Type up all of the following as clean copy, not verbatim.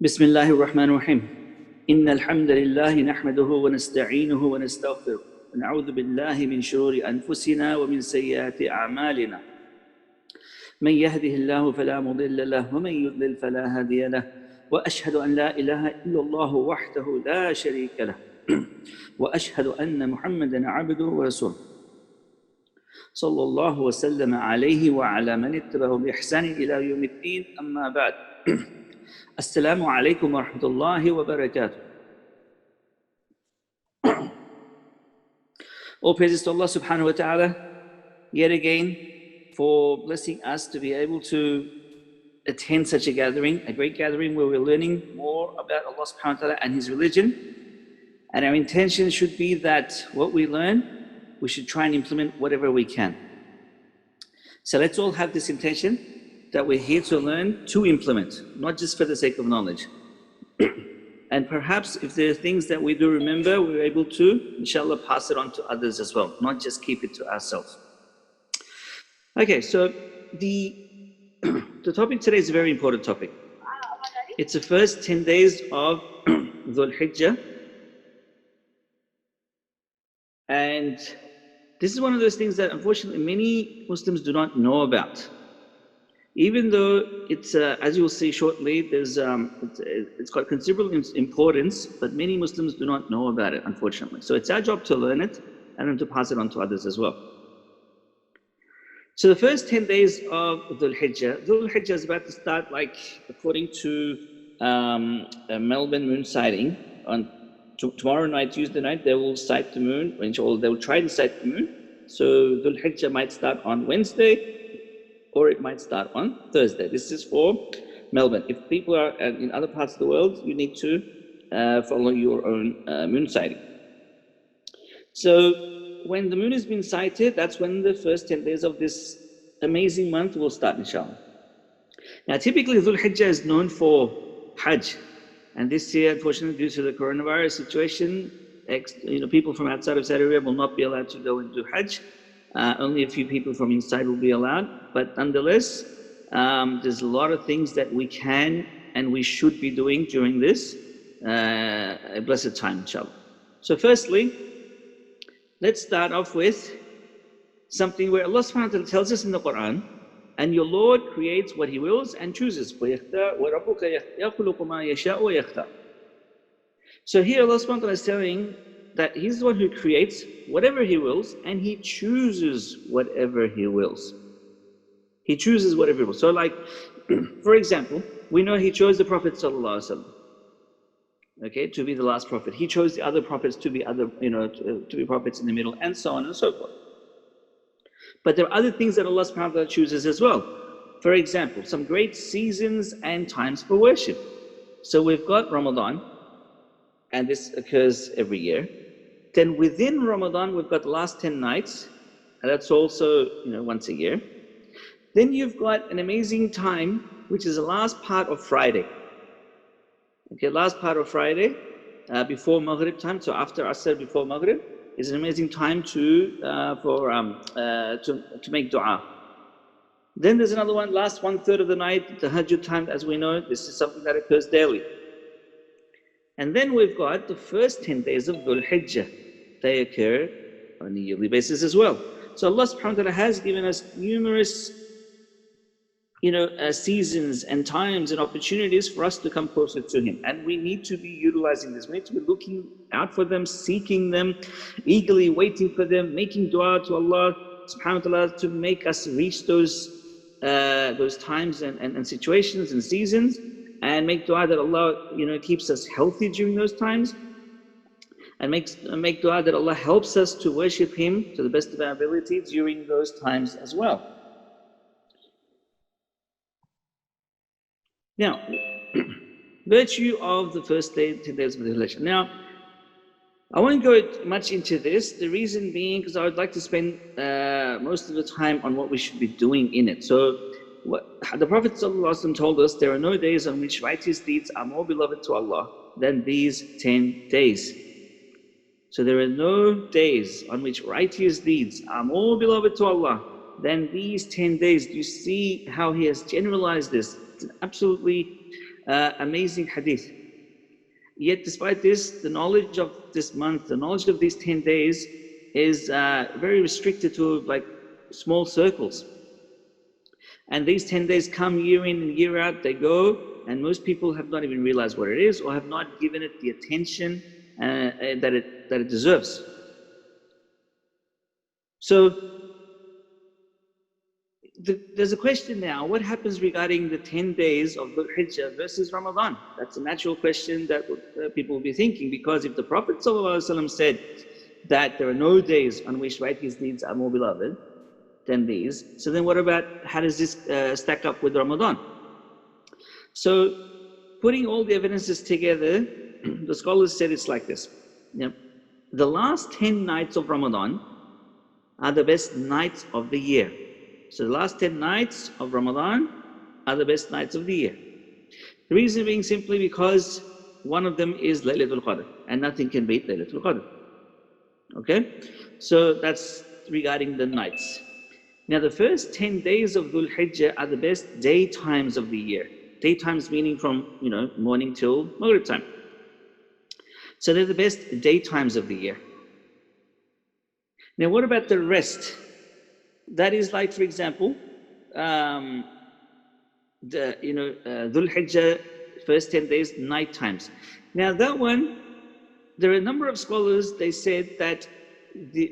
بسم الله الرحمن الرحيم إن الحمد لله نحمده ونستعينه ونستغفره ونعوذ بالله من شرور أنفسنا ومن سيئات أعمالنا من يهده الله فلا مضل له ومن يضلل فلا هادي له وأشهد أن لا إله إلا الله وحده لا شريك له وأشهد أن محمدا عبده ورسوله صلى الله وسلم عليه وعلى من اتبعه بإحسان إلى يوم الدين أما بعد Assalamu alaikum wa rahmatullahi wa barakatuh. All praises to Allah subhanahu wa ta'ala yet again for blessing us to be able to attend such a gathering, a great gathering where we're learning more about Allah subhanahu wa ta'ala and His religion. And our intention should be that what we learn, we should try and implement whatever we can. So let's all have this intention that we're here to learn, to implement, not just for the sake of knowledge. And perhaps if there are things that we do remember, we're able to, inshallah, pass it on to others as well, not just keep it to ourselves. Okay, so the topic today is a very important topic. It's the first 10 days of Dhul Hijjah. And this is one of those things that unfortunately many Muslims do not know about. Even though it's, as you will see shortly, there's, it's got considerable importance, but many Muslims do not know about it, unfortunately. So it's our job to learn it and then to pass it on to others as well. So the first 10 days of Dhul Hijjah is about to start, like according to a Melbourne moon sighting. On tomorrow night, Tuesday night, they will sight the moon, or they will try to sight the moon. So Dhul Hijjah might start on Wednesday, or it might start on Thursday. This is for Melbourne. If people are in other parts of the world, you need to follow your own moon sighting. So when the moon has been sighted, that's when the first 10 days of this amazing month will start, inshallah. Now typically Dhul Hijjah is known for Hajj. And this year, unfortunately, due to the coronavirus situation, people from outside of Saudi Arabia will not be allowed to go and do Hajj. Only a few people from inside will be allowed, but nonetheless, there's a lot of things that we can and we should be doing during this blessed time, inshallah. So firstly, let's start off with something where Allah subhanahu wa ta'ala tells us in the Quran, and your Lord creates what He wills and chooses. So here Allah subhanahu wa ta'ala is telling that He's the one who creates whatever He wills and He chooses whatever He wills. He chooses whatever He wills. So like, for example, we know He chose the Prophet ﷺ, okay, to be the last Prophet. He chose the other Prophets to be to be Prophets in the middle, and so on and so forth. But there are other things that Allah subhanahu wa ta'ala chooses as well. For example, some great seasons and times for worship. So we've got Ramadan, and this occurs every year. Then within Ramadan, we've got the last 10 nights, and that's also once a year. Then you've got an amazing time, which is the last part of Friday. Okay, last part of Friday, before Maghrib time, so after Asr, before Maghrib, is an amazing time to make dua. Then there's another one, last 1/3 of the night, the Tahajjud time, as we know, this is something that occurs daily. And then we've got the first 10 days of Dhul Hijjah. They occur on a yearly basis as well. So Allah subhanahu wa ta'ala has given us numerous seasons and times and opportunities for us to come closer to Him. And we need to be utilizing this. We need to be looking out for them, seeking them, eagerly waiting for them, making dua to Allah subhanahu wa ta'ala to make us reach those times and situations and seasons, and make dua that Allah keeps us healthy during those times, and make dua that Allah helps us to worship Him to the best of our ability during those times as well. Now, virtue of the first 10 days of the Hijjah. Now, I won't go much into this, the reason being because I would like to spend most of the time on what we should be doing in it. So, the Prophet ﷺ told us there are no days on which righteous deeds are more beloved to Allah than these 10 days. So there are no days on which righteous deeds are more beloved to Allah than these 10 days. Do you see how He has generalized this? It's an absolutely Amazing hadith. Yet despite this, the knowledge of this month, the knowledge of these 10 days is very restricted to like small circles. And these 10 days come year in and year out, they go, and most people have not even realized what it is or have not given it the attention that it deserves. So there's a question now, what happens regarding the 10 days of Dhul Hijjah versus Ramadan? That's a natural question that people will be thinking, because if the Prophet ﷺ said that there are no days on which righteous deeds are more beloved than these, so then what about, how does this stack up with Ramadan? So putting all the evidences together, the scholars said it's like this. Yeah. The last 10 nights of Ramadan are the best nights of the year. So the last 10 nights of Ramadan are the best nights of the year. The reason being simply because one of them is Laylatul Qadr, and nothing can beat Laylatul Qadr. Okay? So that's regarding the nights. Now the first 10 days of Dhul Hijjah are the best daytimes of the year. Daytimes meaning from, morning till Maghrib time. So they're the best daytimes of the year. Now what about the rest? That is like, for example, Dhul Hijjah, first 10 days, night times. Now that one, there are a number of scholars, they said that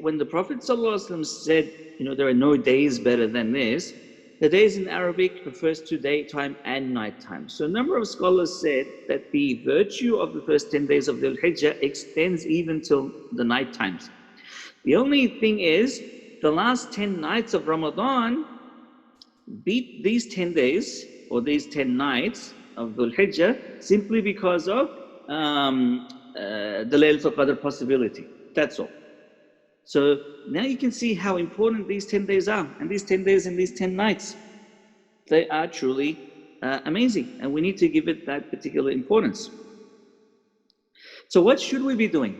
when the Prophet ﷺ said, there are no days better than this, the days in Arabic refers to daytime and nighttime. So a number of scholars said that the virtue of the first 10 days of Dhul Hijjah extends even till the night times. The only thing is, the last 10 nights of Ramadan beat these 10 days or these 10 nights of Dhul Hijjah simply because of the Laylatul Qadr possibility. That's all. So now you can see how important these 10 days are, and these 10 days and these 10 nights, they are truly amazing, and we need to give it that particular importance. So what should we be doing?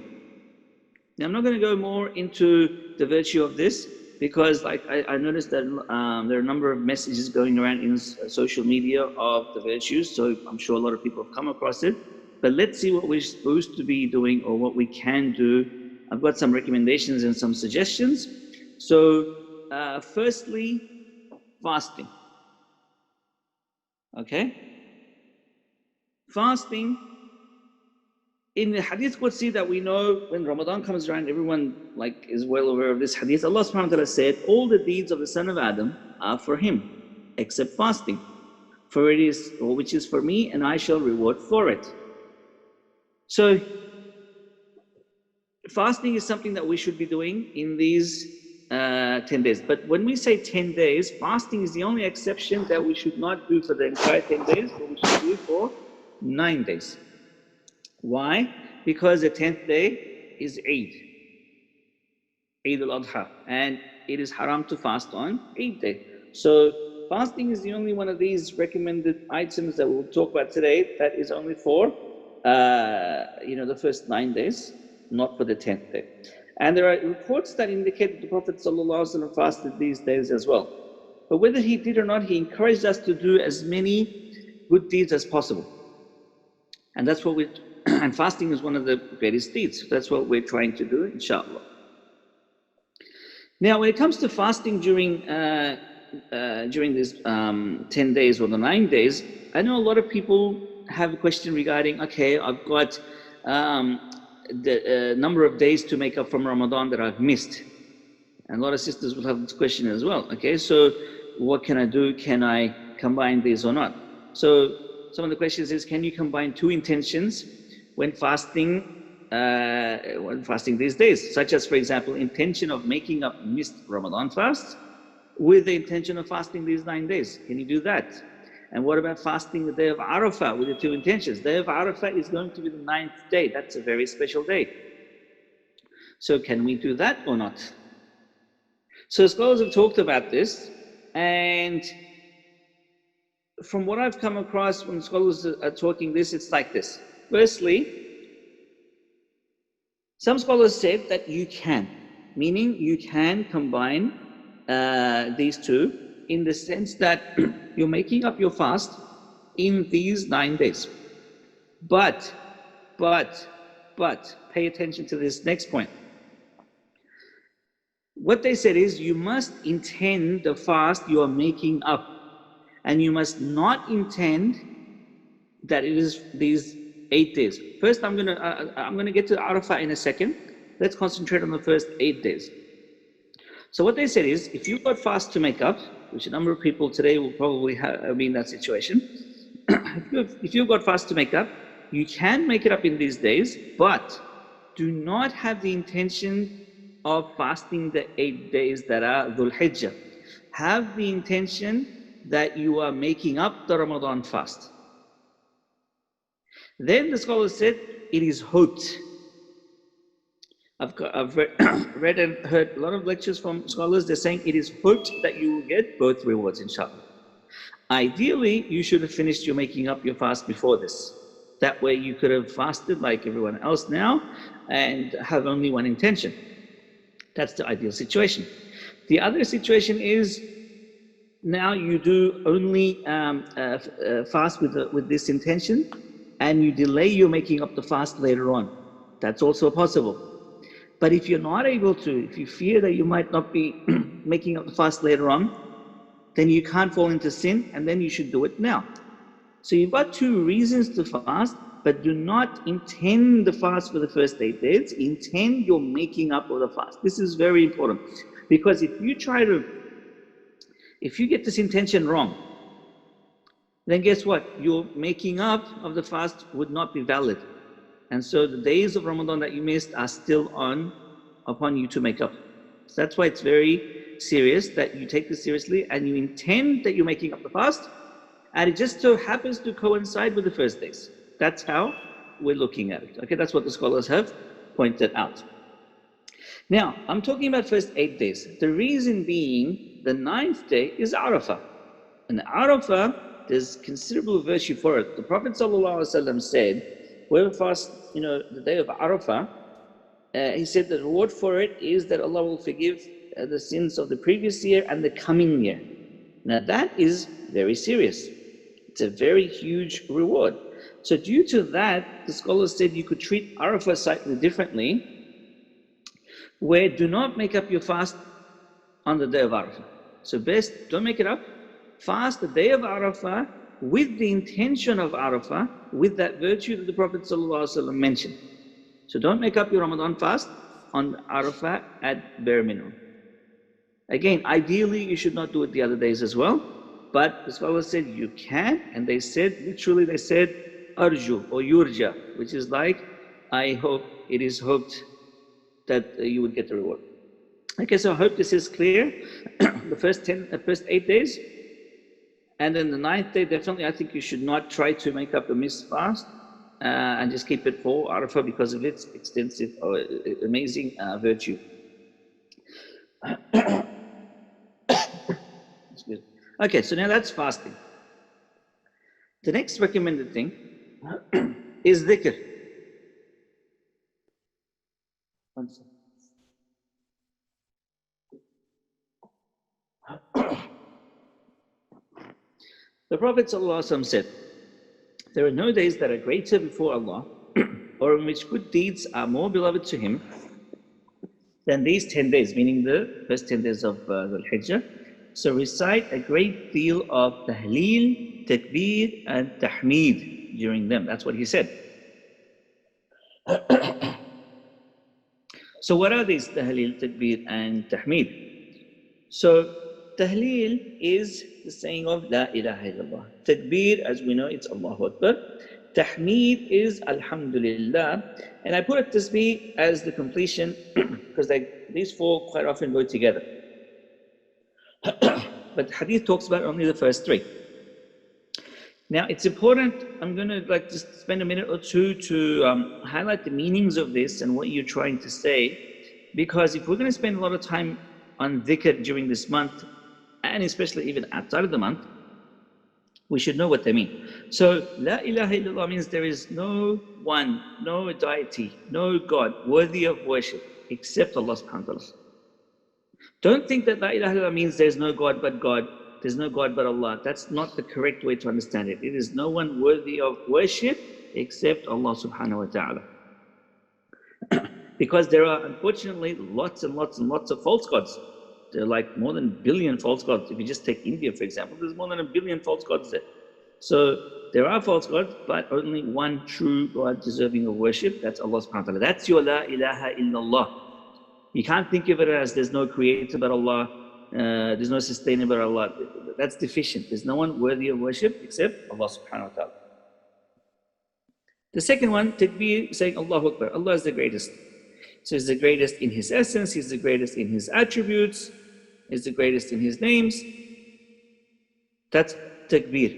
Now I'm not going to go more into the virtue of this, because I noticed that there are a number of messages going around in social media of the virtues, so I'm sure a lot of people have come across it. But let's see what we're supposed to be doing or what we can do. I've got some recommendations and some suggestions. So firstly, fasting. Okay? Fasting. In the Hadith Qudsi that we know, when Ramadan comes around, everyone is well aware of this Hadith. Allah subhanahu wa ta'ala said, all the deeds of the son of Adam are for him, except fasting. For it is, or which is for me, and I shall reward for it. So, fasting is something that we should be doing in these 10 days. But when we say 10 days, fasting is the only exception that we should not do for the entire 10 days, but we should do for 9 days. Why? Because the 10th day is Eid al-Adha, and it is haram to fast on Eid day. So fasting is the only one of these recommended items that we'll talk about today that is only for the first 9 days, not for the 10th day. And there are reports that indicate that the Prophet ﷺ fasted these days as well. But whether he did or not, he encouraged us to do as many good deeds as possible. And that's what and fasting is one of the greatest deeds. That's what we're trying to do, inshallah. Now, when it comes to fasting during these 10 days or the 9 days, I know a lot of people have a question regarding, okay, I've got the number of days to make up from Ramadan that I've missed. And a lot of sisters will have this question as well. Okay, so what can I do? Can I combine these or not? So some of the questions is, can you combine 2 intentions when fasting these days? Such as, for example, intention of making up missed Ramadan fasts with the intention of fasting these 9 days. Can you do that? And what about fasting the day of Arafah with the 2 intentions? The day of Arafah is going to be the 9th day. That's a very special day. So can we do that or not? So scholars have talked about this, and from what I've come across when scholars are talking this, it's like this. Firstly, some scholars said that you can, meaning you can combine these 2 in the sense that you're making up your fast in these 9 days. But, but, pay attention to this next point. What they said is you must intend the fast you are making up, and you must not intend that it is these 8 days. First, I'm gonna get to Arafah in a second. Let's concentrate on the first 8 days. So what they said is, if you've got fast to make up, which a number of people today will probably be in that situation, if you've got fast to make up, you can make it up in these days, but do not have the intention of fasting the 8 days that are Dhul Hijjah. Have the intention that you are making up the Ramadan fast. Then the scholars said, it is hoped. I've read and heard a lot of lectures from scholars. They're saying it is hoped that you will get both rewards, inshallah. Ideally, you should have finished your making up your fast before this. That way you could have fasted like everyone else now and have only one intention. That's the ideal situation. The other situation is now you do only fast with this intention, and you delay your making up the fast later on. That's also possible. But if you're not able to, if you fear that you might not be making up the fast later on, then you can't fall into sin, and then you should do it now. So you've got 2 reasons to fast, but do not intend the fast for the first 8 days. Intend your making up of the fast. This is very important, because if you get this intention wrong, then guess what? Your making up of the fast would not be valid. And so the days of Ramadan that you missed are still upon you to make up. So that's why it's very serious that you take this seriously and you intend that you're making up the fast, and it just so happens to coincide with the first days. That's how we're looking at it. Okay, that's what the scholars have pointed out. Now, I'm talking about first 8 days. The reason being, the 9th day is Arafah. And Arafah, there's considerable virtue for it. The Prophet ﷺ said, whoever fasts, the day of Arafah, he said the reward for it is that Allah will forgive the sins of the previous year and the coming year. Now that is very serious. It's a very huge reward. So due to that, the scholars said you could treat Arafah slightly differently, where do not make up your fast on the day of Arafah. So best, don't make it up. Fast the day of Arafah with the intention of Arafah, with that virtue that the Prophet ﷺ mentioned. So don't make up your Ramadan fast on Arafah at bare minimum. Again, ideally you should not do it the other days as well, but the scholars said you can, and they said, literally they said, arju or yurja, which is like, I hope, it is hoped that you would get the reward. Okay, so I hope this is clear. The first 8 days, and then the 9th day, definitely I think you should not try to make up a missed fast and just keep it for Arafah because of its extensive, amazing virtue. Okay, so now that's fasting. The next recommended thing is dhikr. One second. The Prophet ﷺ said, there are no days that are greater before Allah or in which good deeds are more beloved to Him than these 10 days, meaning the first 10 days of Dhul Hijjah. So recite a great deal of tahleel, takbir, and tahmeed during them. That's what he said. So what are these tahleel, takbir, and tahmeed? So tahleel is the saying of La ilaha illallah. Takbir, as we know, it's Allahu Akbar. Tahmeed is Alhamdulillah. And I put it tasbih as the completion because these 4 quite often go together. But hadith talks about only the first 3. Now it's important, I'm going to just spend a minute or two to highlight the meanings of this and what you're trying to say, because if we're going to spend a lot of time on dhikr during this month, and especially even outside of the month, we should know what they mean. So La ilaha illallah means there is no one, no deity, no God worthy of worship except Allah subhanahu wa ta'ala. Don't think that La ilaha illallah means there's no God but God. there's no God but Allah. That's not the correct way to understand it. It is no one worthy of worship except Allah subhanahu wa ta'ala. Because there are unfortunately lots and lots and lots of false gods. There are like more than a billion false gods. If you just take India, for example, there's more than a billion false gods there. So there are false gods, but only one true God deserving of worship. That's Allah subhanahu wa ta'ala. That's your La ilaha illallah. You can't think of it as there's no creator but Allah, there's no sustainer but Allah. That's deficient. There's no one worthy of worship except Allah subhanahu wa ta'ala. The second one, takbir, saying Allahu Akbar. Allah is the greatest. So He's the greatest in His essence, He's the greatest in His attributes, He's the greatest in His names. That's takbir.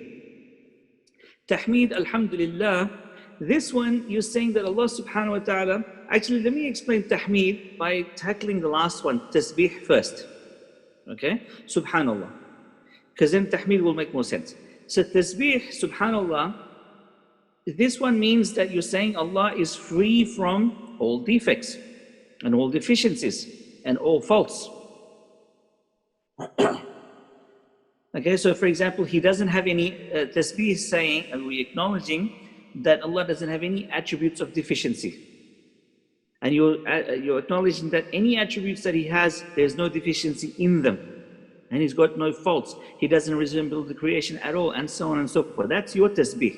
Tahmeed, alhamdulillah. This one, you're saying that Allah subhanahu wa ta'ala, actually let me explain tahmeed by tackling the last one, tasbih first. Okay, subhanallah. Because then tahmeed will make more sense. So tasbih, subhanallah, this one means that you're saying Allah is free from all defects and all deficiencies and all faults. Okay, so for example, He doesn't have any tasbih saying, and we're acknowledging that Allah doesn't have any attributes of deficiency. And you're acknowledging that any attributes that He has, there's no deficiency in them. And He's got no faults. He doesn't resemble the creation at all, and so on and so forth. That's your tasbih.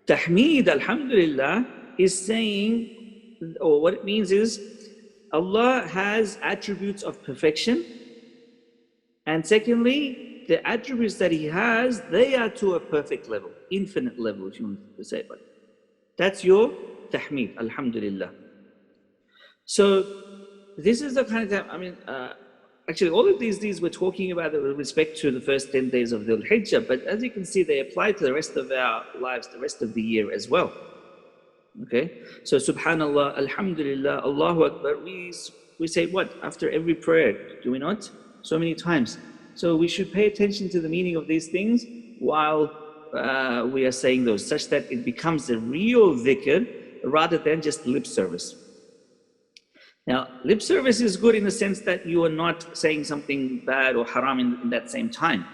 Tahmeed, alhamdulillah, is saying, or what it means is, Allah has attributes of perfection. And secondly, the attributes that He has, they are to a perfect level, infinite level, if you want to say it. That's your tahmeed, alhamdulillah. So this is the kind of, actually all of these we're talking about with respect to the first 10 days of Dhul Hijjah, but as you can see, they apply to the rest of our lives, the rest of the year as well. Okay, so subhanallah, alhamdulillah, Allahu Akbar, we say what? After every prayer, do we not? So many times. So we should pay attention to the meaning of these things while we are saying those, such that it becomes a real dhikr rather than just lip service. Now, lip service is good in the sense that you are not saying something bad or haram in that same time.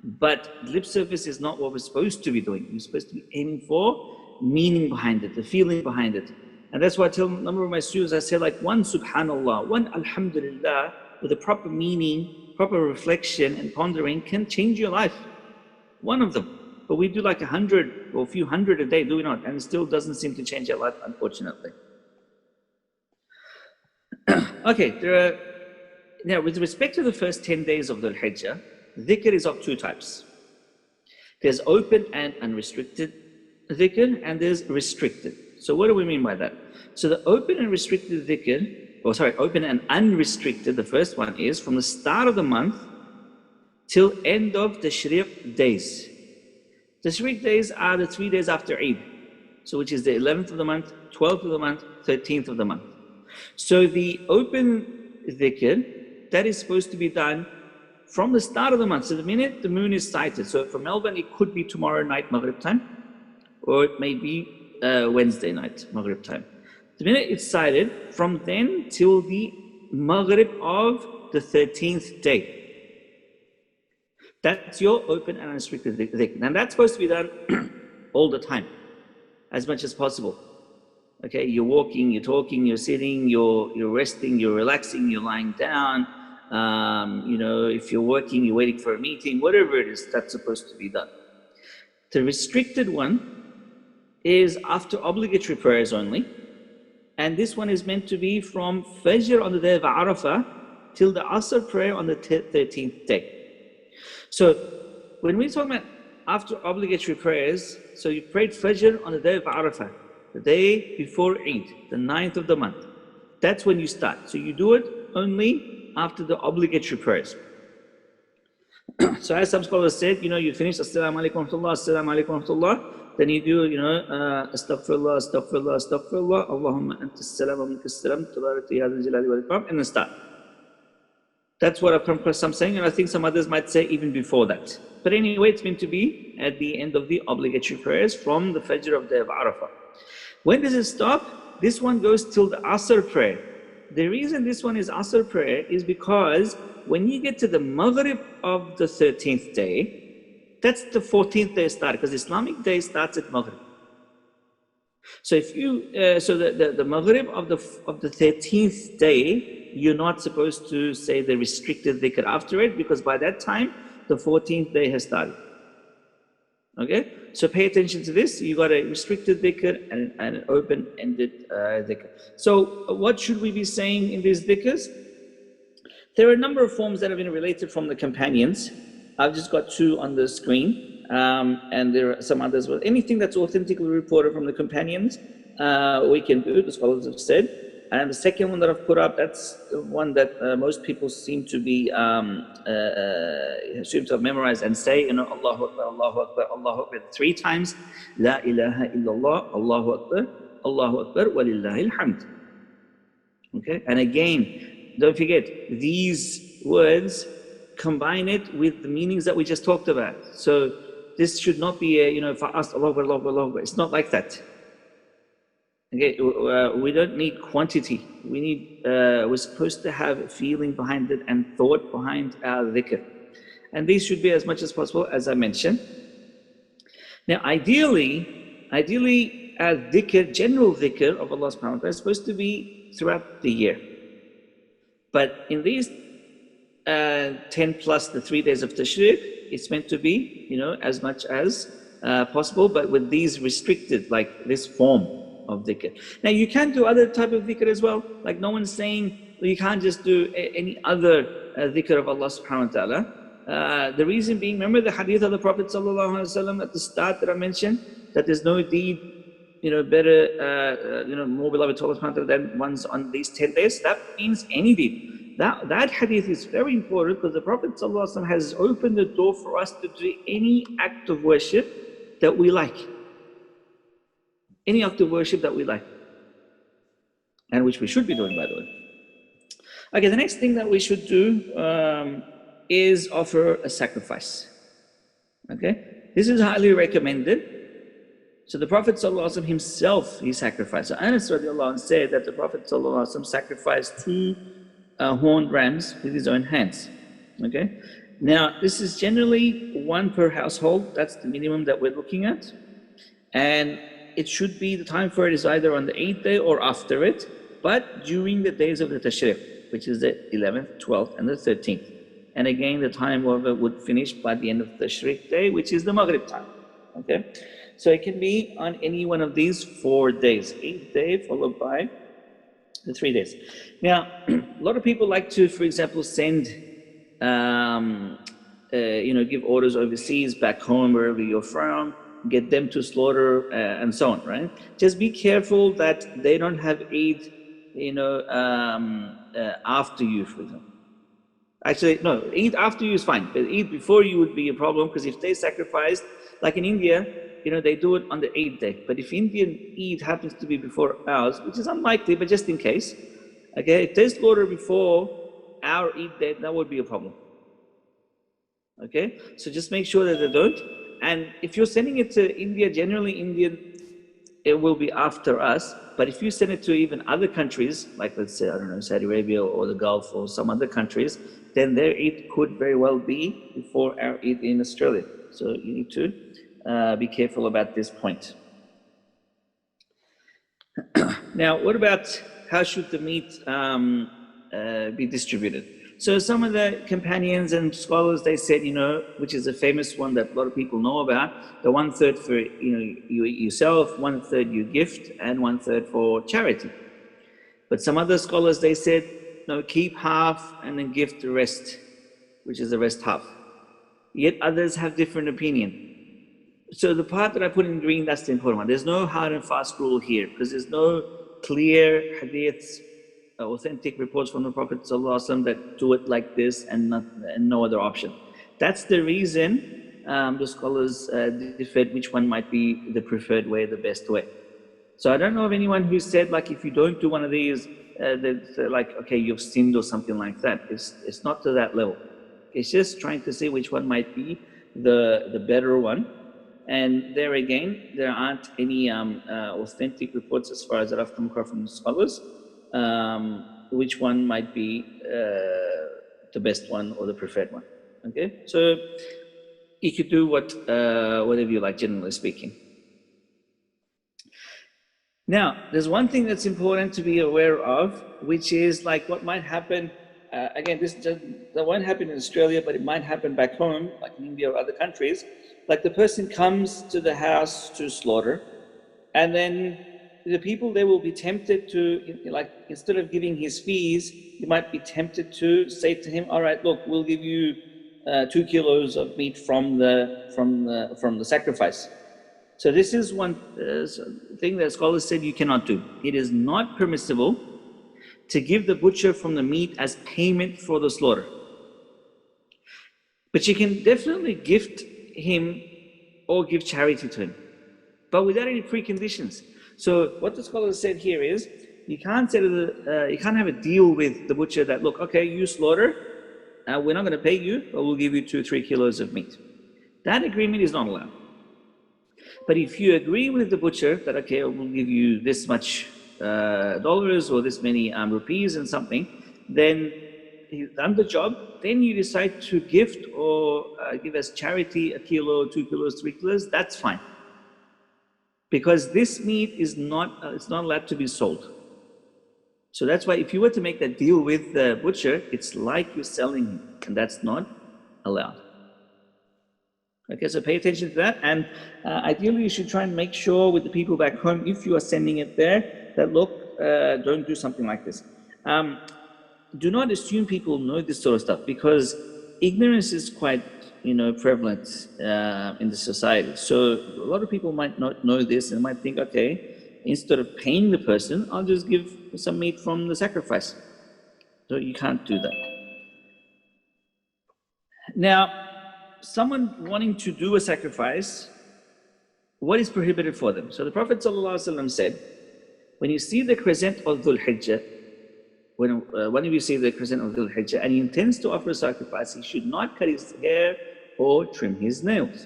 But lip service is not what we're supposed to be doing. We're supposed to be aiming for meaning behind it, the feeling behind it. And that's why I tell a number of my students, I say like one subhanallah, one alhamdulillah, with a proper meaning, proper reflection and pondering can change your life. One of them. But we do like 100 or a few hundred a day, do we not? And it still doesn't seem to change our life, unfortunately. Okay, now with respect to the first 10 days of Dhul Hijjah, dhikr is of two types. There's open and unrestricted dhikr, and there's restricted. So what do we mean by that? So the open and restricted dhikr, open and unrestricted, the first one is from the start of the month till end of the Tashriq days. The Tashriq days are the 3 days after Eid, so which is the 11th of the month, 12th of the month, 13th of the month. So the open dhikr, that is supposed to be done from the start of the month. So the minute the moon is sighted, so for Melbourne it could be tomorrow night Maghrib time, or it may be Wednesday night Maghrib time. The minute it's sighted, from then till the Maghrib of the 13th day. That's your open and unrestricted dhikr. And that's supposed to be done all the time, as much as possible. Okay, you're walking, you're talking, you're sitting, you're resting, you're relaxing, you're lying down. If you're working, you're waiting for a meeting, whatever it is, that's supposed to be done. The restricted one is after obligatory prayers only. And this one is meant to be from Fajr on the day of Arafah till the Asr prayer on the 13th day. So when we talk about after obligatory prayers, so you prayed Fajr on the day of Arafah, the day before Eid, the 9th of the month. That's when you start. So you do it only after the obligatory prayers. So as some scholars said, you finish Assalamu alaikum wa rahmatullah, Assalamu alaikum wa rahmatullah, then you do, Astaghfirullah, Astaghfirullah, Astaghfirullah, Allahumma anta as-salam wa minka as-salam, tabarakta ya dhal jalali wal ikram, and then start. That's what I've come across some saying, and I think some others might say even before that. But anyway, it's meant to be at the end of the obligatory prayers from the Fajr of the day of Arafah. When does it stop? This one goes till the Asr prayer. The reason this one is Asr prayer is because when you get to the Maghrib of the 13th day, that's the 14th day start, because Islamic day starts at Maghrib. So if you, the Maghrib of the 13th day, you're not supposed to say the restricted dhikr after it, because by that time, the 14th day has started. Okay? So pay attention to this. You got a restricted dhikr and an open-ended dhikr. So what should we be saying in these dhikrs? There are a number of forms that have been related from the companions. I've just got two on the screen, and there are some others. But anything that's authentically reported from the companions, we can do, the scholars have said. And the second one that I've put up, that's the one that most people seem to have memorized and say, you know, Allahu Akbar, Allahu Akbar, Allahu Akbar 3 times. La ilaha illallah, Allahu Akbar, Allahu Akbar, walillahi alhamd. Okay, and again, don't forget, these words, combine it with the meanings that we just talked about. So this should not be a, you know, for us, Allahu Akbar, Allahu Akbar, Allahu Akbar. It's not like that. Okay, we don't need quantity. We need, we're supposed to have a feeling behind it and thought behind our dhikr. And these should be as much as possible, as I mentioned. Now, ideally, our dhikr, general dhikr of Allah subhanahu wa ta'ala is supposed to be throughout the year. But in these 10 plus the 3 days of Tashriq, it's meant to be, you know, as much as possible, but with these restricted, like this form of dhikr. Now, you can do other type of dhikr as well. Like, no one's saying you can't just do any other dhikr of Allah subhanahu wa ta'ala. The reason being, remember the hadith of the Prophet sallallahu alaihi wasallam at the start that I mentioned, that there's no deed, you know, better, you know, more beloved to Allah subhanahu wa ta'ala than ones on these 10 days. That means any deed. That hadith is very important, because the Prophet sallallahu alaihi wasallam has opened the door for us to do any act of worship that we like. Any act of worship that we like. And which we should be doing, by the way. Okay, the next thing that we should do is offer a sacrifice. Okay, this is highly recommended. So the Prophet ﷺ himself, he sacrificed. So Anas radiallahu anh said that the Prophet ﷺ sacrificed 2 horned rams with his own hands. Okay, now this is generally 1 per household. That's the minimum that we're looking at. And it should be, the time for it is either on the 8th day or after it, but during the days of the Tashriq, which is the 11th, 12th, and the 13th. And again, the time of it would finish by the end of the Tashriq day, which is the Maghrib time. Okay, so it can be on any one of these 4 days, 8th day followed by the 3 days. Now, a lot of people like to, for example, send, you know, give orders overseas, back home, wherever you're from, get them to slaughter, and so on, right? Just be careful that they don't have Eid, you know, after you, for example. Actually, no, Eid after you is fine, but Eid before you would be a problem, because if they sacrificed, like in India, you know, they do it on the 8th day. But if Indian Eid happens to be before ours, which is unlikely, but just in case, okay, if they slaughter before our Eid day, that would be a problem. Okay, so just make sure that they don't. And if you're sending it to India, generally Indian, it will be after us. But if you send it to even other countries, like let's say, I don't know, Saudi Arabia or the Gulf or some other countries, then their Eid could very well be before our Eid in Australia. So you need to be careful about this point. Now, what about how should the meat be distributed? So some of the companions and scholars, they said, you know, which is a famous one that a lot of people know about, the 1/3 for, you know, you yourself, 1/3 you gift, and 1/3 for charity. But some other scholars, they said, no, keep half and then gift the rest, which is the rest half. Yet others have different opinion. So the part that I put in green, that's the important one. There's no hard and fast rule here, because there's no clear hadiths, authentic reports from the Prophet ﷺ that do it like this and no other option. That's the reason the scholars differed which one might be the preferred way, the best way. So I don't know of anyone who said, like, if you don't do one of these, like, okay, you've sinned or something like that. It's not to that level. It's just trying to see which one might be the better one. And there again, there aren't any authentic reports as far as that I've come across from the scholars, which one might be the best one or the preferred one. Okay, so you could do whatever you like, generally speaking. Now, there's one thing that's important to be aware of, which is like what might happen. Again, that won't happen in Australia, but it might happen back home, like in India or other countries. Like the person comes to the house to slaughter, and then the people there will be tempted to, like, instead of giving his fees, you might be tempted to say to him, all right, look, we'll give you 2 kilos of meat from the sacrifice. So this is one thing that scholars said you cannot do. It is not permissible to give the butcher from the meat as payment for the slaughter. But you can definitely gift him or give charity to him, but without any preconditions. So what the scholars said here is, you can't say you can't have a deal with the butcher that, look, okay, you slaughter, we're not going to pay you, but we'll give you 2-3 kilos of meat. That agreement is not allowed. But if you agree with the butcher that, okay, we'll give you this much dollars or this many rupees and something, then he's done the job, then you decide to gift or give as charity 1 kilo, 2 kilos, 3 kilos, that's fine. Because this meat is not, it's not allowed to be sold. So that's why if you were to make that deal with the butcher, it's like you're selling him, and that's not allowed. Okay, so pay attention to that, and ideally you should try and make sure with the people back home, if you are sending it there, that look, don't do something like this. Do not assume people know this sort of stuff, because ignorance is quite, prevalent in the society. So a lot of people might not know this and might think, okay, instead of paying the person, I'll just give some meat from the sacrifice. So you can't do that. Now, someone wanting to do a sacrifice, what is prohibited for them? So the Prophet ﷺ said, when you see the crescent of Dhul Hijjah, when one of you see the crescent of Dhul Hijjah and he intends to offer a sacrifice, he should not cut his hair or trim his nails.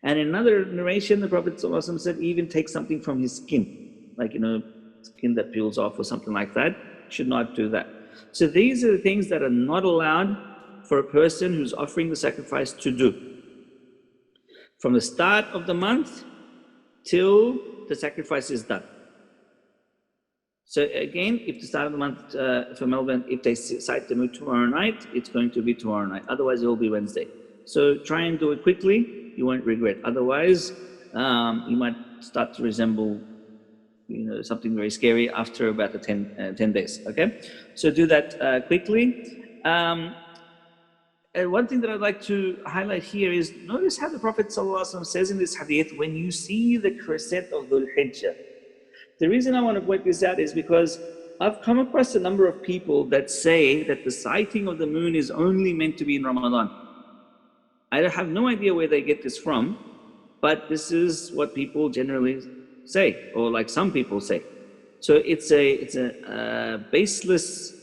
And in another narration, the Prophet ﷺ said, even take something from his skin, like, skin that peels off or something like that, should not do that. So these are the things that are not allowed for a person who's offering the sacrifice to do. From the start of the month till the sacrifice is done. So again, if the start of the month for Melbourne, if they decide to move tomorrow night, it's going to be tomorrow night. Otherwise, it will be Wednesday. So try and do it quickly. You won't regret. Otherwise, you might start to resemble, something very scary after about the 10 days. Okay, so do that quickly. And one thing that I'd like to highlight here is, notice how the Prophet ﷺ says in this hadith, when you see the crescent of Dhul Hijjah. The reason I want to point this out is because I've come across a number of people that say that the sighting of the moon is only meant to be in Ramadan. I have no idea where they get this from, but this is what people generally say, or like some people say. So it's a baseless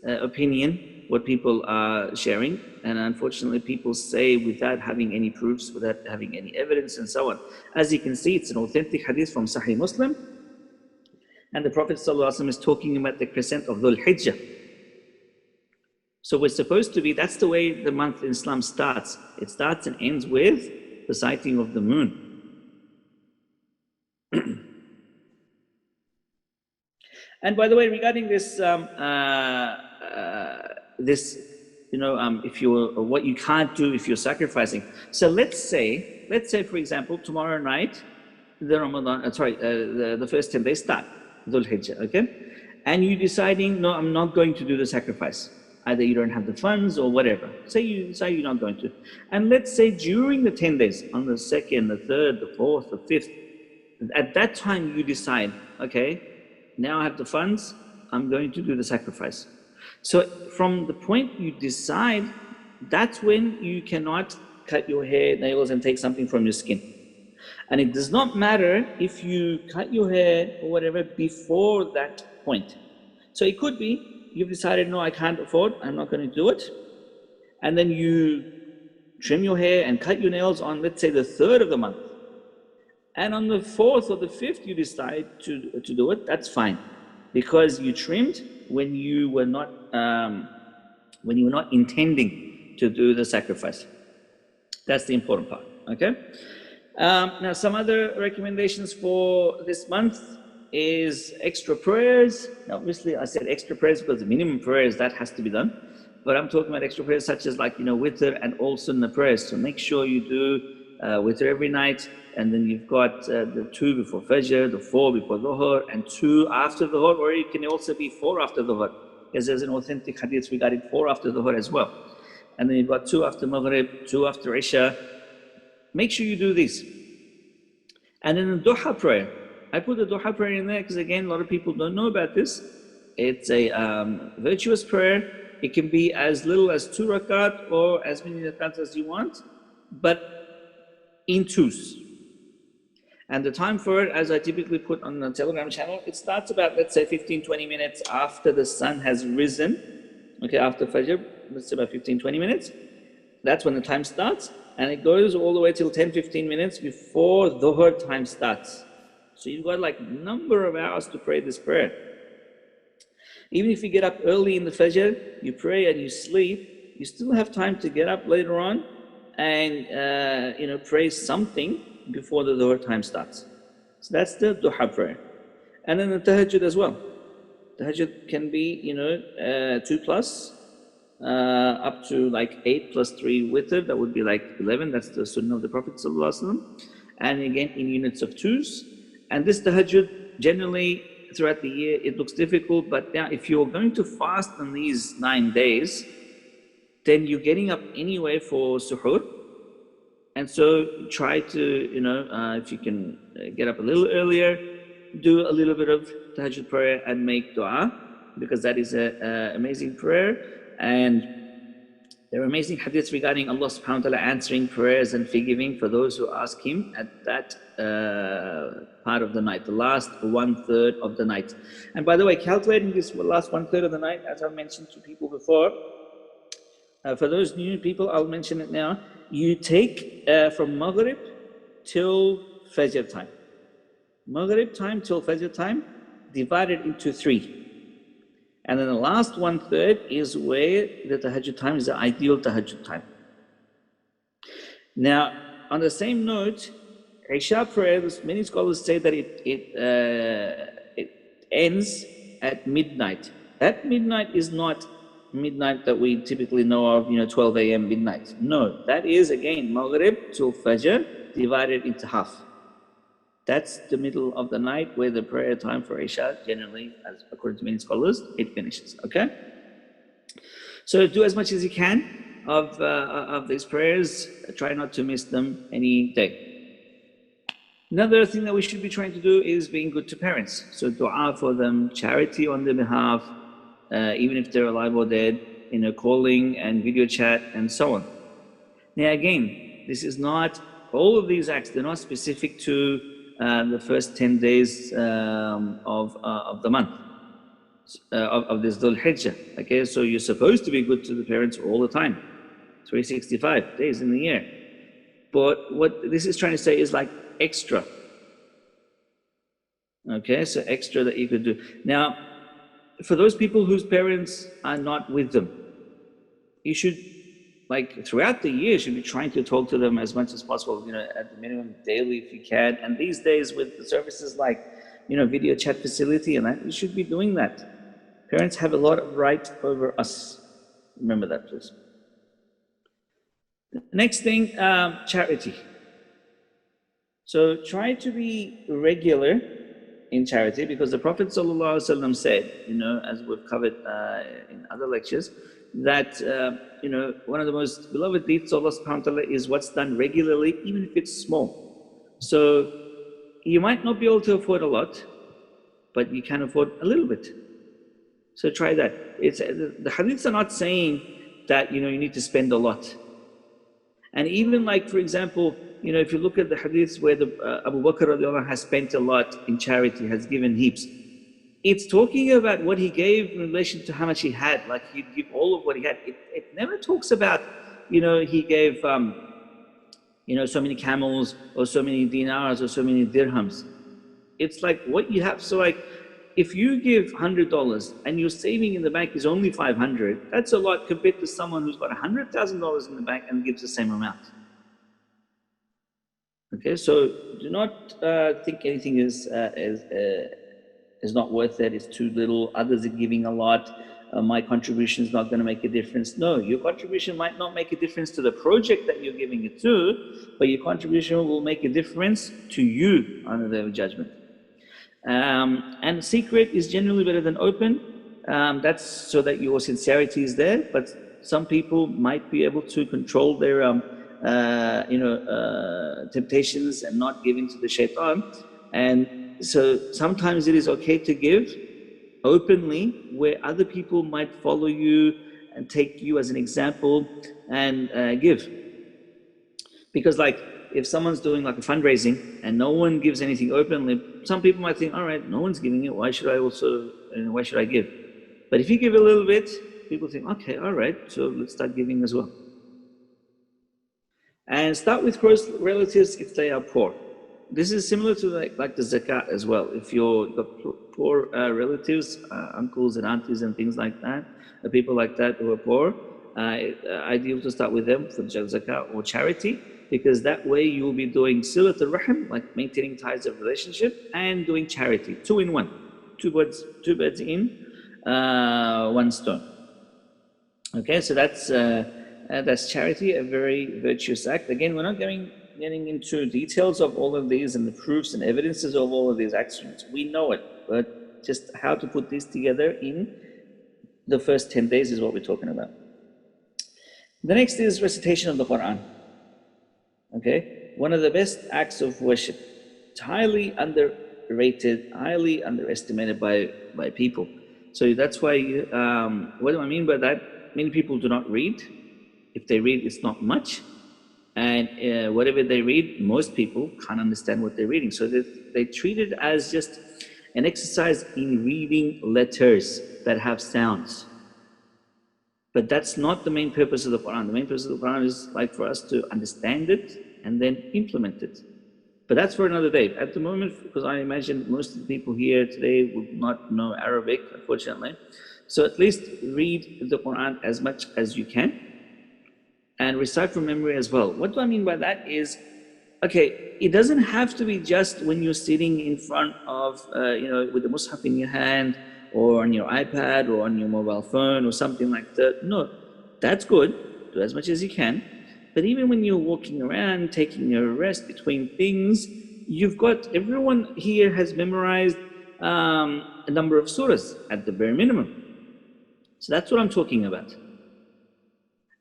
opinion, what people are sharing, and unfortunately people say without having any proofs, without having any evidence and so on. As you can see, it's an authentic hadith from Sahih Muslim, and the Prophet ﷺ is talking about the crescent of Dhul Hijjah. So we're supposed to be, that's the way the month in Islam starts. It starts and ends with the sighting of the moon. And by the way, regarding this, if you're, what you can't do if you're sacrificing. So let's say for example, tomorrow night, the Ramadan, the first 10 days start, Dhul Hijjah, okay? And you're deciding, no, I'm not going to do the sacrifice. Either you don't have the funds or whatever. Say you decide you're not going to. And let's say during the 10 days, on the 2nd, the 3rd, the 4th, the 5th, at that time you decide, okay, now I have the funds, I'm going to do the sacrifice. So from the point you decide, that's when you cannot cut your hair, nails and take something from your skin. And it does not matter if you cut your hair or whatever before that point. So it could be, you've decided, no, I can't afford, I'm not going to do it. And then you trim your hair and cut your nails on, let's say, the 3rd of the month. And on the 4th or the 5th, you decide to do it, that's fine. Because you trimmed when you were not when you're not intending to do the sacrifice. That's the important part, okay? Now, some other recommendations for this month is extra prayers. Now, obviously, I said extra prayers because the minimum prayers, that has to be done. But I'm talking about extra prayers such as like, witr and all sunnah prayers. So make sure you do witr every night, and then you've got the 2 before Fajr, the 4 before Dhuhr, and 2 after Dhuhr, or it can also be 4 after Dhuhr, because there's an authentic hadith regarding 4 after Dhuhr as well. And then you've got 2 after Maghrib, 2 after Isha. Make sure you do these. And then the duha prayer. I put the duha prayer in there because, again, a lot of people don't know about this. It's a virtuous prayer. It can be as little as 2 rakat or as many rakats as you want, but in twos. And the time for it, as I typically put on the Telegram channel, it starts about, let's say, 15-20 minutes after the sun has risen. Okay, after Fajr, let's say about 15-20 minutes. That's when the time starts, and it goes all the way till 10-15 minutes before Dhuhr time starts. So you've got like a number of hours to pray this prayer. Even if you get up early in the Fajr, you pray and you sleep, you still have time to get up later on and pray something before the Dhuhr time starts. So that's the duha prayer. And then the tahajjud as well. Tahajjud can be 2 plus, up to like 8 plus 3 witr, that would be like 11. That's the sunnah of the Prophet ﷺ. And again in units of twos. And this tahajjud, generally throughout the year, it looks difficult, but now if you're going to fast on these 9 days, then you're getting up anyway for suhoor. And so try to, if you can get up a little earlier, do a little bit of tahajjud prayer and make dua, because that is an amazing prayer. And there are amazing hadiths regarding Allah subhanahu wa ta'ala answering prayers and forgiving for those who ask Him at that part of the night, the last 1/3 of the night. And by the way, calculating this last 1/3 of the night, as I mentioned to people before, for those new people, I'll mention it now. You take from Maghrib till Fajr time. Maghrib time till Fajr time, divided into 3. And then the last 1/3 is where the tahajjud time is the ideal tahajjud time. Now, on the same note, Isha prayer, many scholars say that it ends at midnight. That midnight is not midnight that we typically know of, 12 a.m. midnight. No, that is again Maghrib till Fajr divided into half. That's the middle of the night where the prayer time for Isha, generally, as according to many scholars, it finishes, okay? So do as much as you can of these prayers. Try not to miss them any day. Another thing that we should be trying to do is being good to parents. So dua for them, charity on their behalf, even if they're alive or dead, calling and video chat and so on. Now again, this is not, all of these acts, they're not specific to the first 10 days of the month, of this Dhul Hijjah. Okay, so you're supposed to be good to the parents all the time, 365 days in the year. But what this is trying to say is like extra. Okay, so extra that you could do. Now, for those people whose parents are not with them, you should, throughout the year, you should be trying to talk to them as much as possible, at the minimum daily if you can. And these days with the services like, video chat facility and that, you should be doing that. Parents have a lot of right over us. Remember that, please. The next thing, charity. So try to be regular in charity, because the Prophet ﷺ said, as we've covered in other lectures, that one of the most beloved deeds of Allah subhanahu wa ta'ala is what's done regularly, even if it's small. So you might not be able to afford a lot, but you can afford a little bit. So try that. The hadiths are not saying that you need to spend a lot. And even for example, if you look at the hadiths where Abu Bakr radiallahu anhu has spent a lot in charity, has given heaps, it's talking about what he gave in relation to how much he had. Like he'd give all of what he had. It never talks about, he gave, so many camels or so many dinars or so many dirhams. It's like what you have. So if you give $100 and your saving in the bank is only 500, that's a lot compared to someone who's got $100,000 in the bank and gives the same amount. Okay, so do not think anything is not worth it, it's too little, others are giving a lot, my contribution is not going to make a difference. No, your contribution might not make a difference to the project that you're giving it to, but your contribution will make a difference to you on the day of judgment. And secret is generally better than open. That's so that your sincerity is there, but some people might be able to control their temptations and not give in to the shaitan. And so sometimes it is okay to give openly where other people might follow you and take you as an example and give. Because like if someone's doing like a fundraising and no one gives anything openly, some people might think, all right, no one's giving it, why should I give? But if you give a little bit, people think, okay, all right, so let's start giving as well. And start with close relatives if they are poor. This is similar to like the zakat as well. If you've got poor relatives, uncles and aunties and things like that, people like that who are poor, ideal to start with them for zakat or charity, because that way you will be doing silat al-rahim, like maintaining ties of relationship, and doing charity, 2 in 1, two birds in one stone. Okay, so that's charity, a very virtuous act. Again, we're not getting into details of all of these and the proofs and evidences of all of these actions. We know it, but just how to put this together in the first 10 days is what we're talking about. The next is recitation of the Quran. Okay, one of the best acts of worship. It's highly underrated, highly underestimated by people. So that's why, what do I mean by that? Many people do not read. If they read, it's not much. And whatever they read, most people can't understand what they're reading. So they treat it as just an exercise in reading letters that have sounds. But that's not the main purpose of the Quran. The main purpose of the Quran is like for us to understand it and then implement it. But that's for another day. At the moment, because I imagine most of the people here today would not know Arabic, unfortunately. So at least read the Quran as much as you can and recite from memory as well. What do I mean by that is, okay, it doesn't have to be just when you're sitting in front of, with the mushaf in your hand, or on your iPad, or on your mobile phone, or something like that. No, that's good, do as much as you can. But even when you're walking around, taking a rest between things, everyone here has memorized a number of surahs at the bare minimum. So that's what I'm talking about.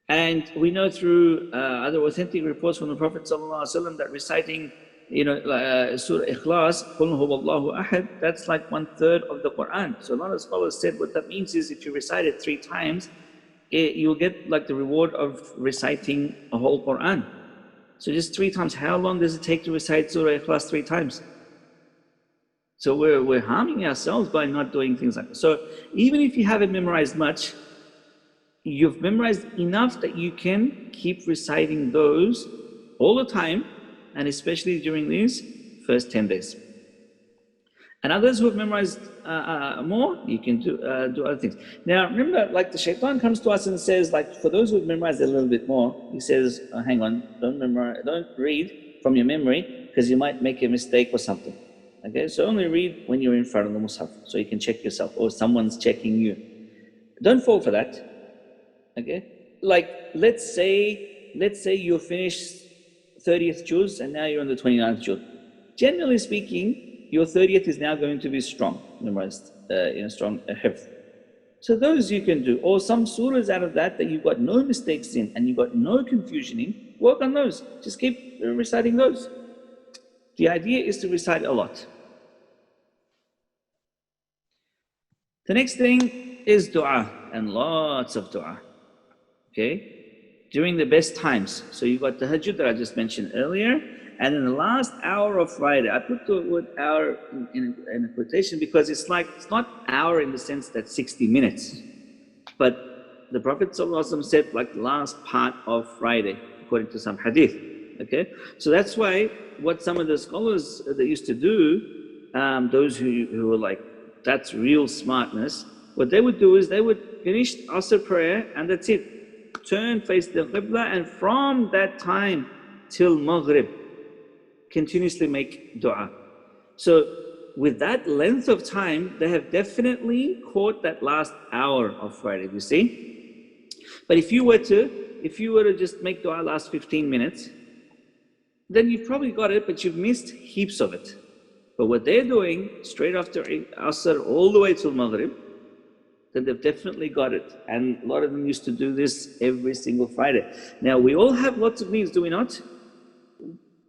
And we know through other authentic reports from the Prophet ﷺ that reciting, Surah Ikhlas, Qul huwallahu ahad, that's like 1/3 of the Quran. So a lot of scholars said what that means is if you recite it 3 times, you'll get like the reward of reciting a whole Quran. So just 3 times, how long does it take to recite Surah Ikhlas 3 times? So we're harming ourselves by not doing things like that. So even if you haven't memorized much, you've memorized enough that you can keep reciting those all the time, and especially during these first 10 days. And others who have memorized more, you can do other things. Now remember, like the shaitan comes to us and says, like for those who have memorized a little bit more, he says, hang on, don't read from your memory because you might make a mistake or something. Okay, so only read when you're in front of the mushaf, so you can check yourself, or someone's checking you. Don't fall for that. Okay, like let's say you finished 30th juz and now you're on the 29th juz. Generally speaking, your 30th is now going to be strong, memorized, strong hifz. So those you can do, or some surahs out of that you've got no mistakes in and you've got no confusion in, work on those. Just keep reciting those. The idea is to recite a lot. The next thing is dua, and lots of dua. Okay, during the best times. So you've got the tahajjud that I just mentioned earlier, and in the last hour of Friday. I put the word hour in a quotation because it's not hour in the sense that 60 minutes, but the Prophet ﷺ said like the last part of Friday, according to some hadith. Okay, so that's why what some of the scholars that used to do, those who were like that's real smartness. What they would do is they would finish Asr prayer and that's it. Turn, face the Qibla, and from that time till Maghrib, continuously make dua. So with that length of time, they have definitely caught that last hour of Friday, you see? But if you were to just make dua last 15 minutes, then you've probably got it, but you've missed heaps of it. But what they're doing straight after Asr all the way till Maghrib, then they've definitely got it. And a lot of them used to do this every single Friday. Now, we all have lots of needs, do we not?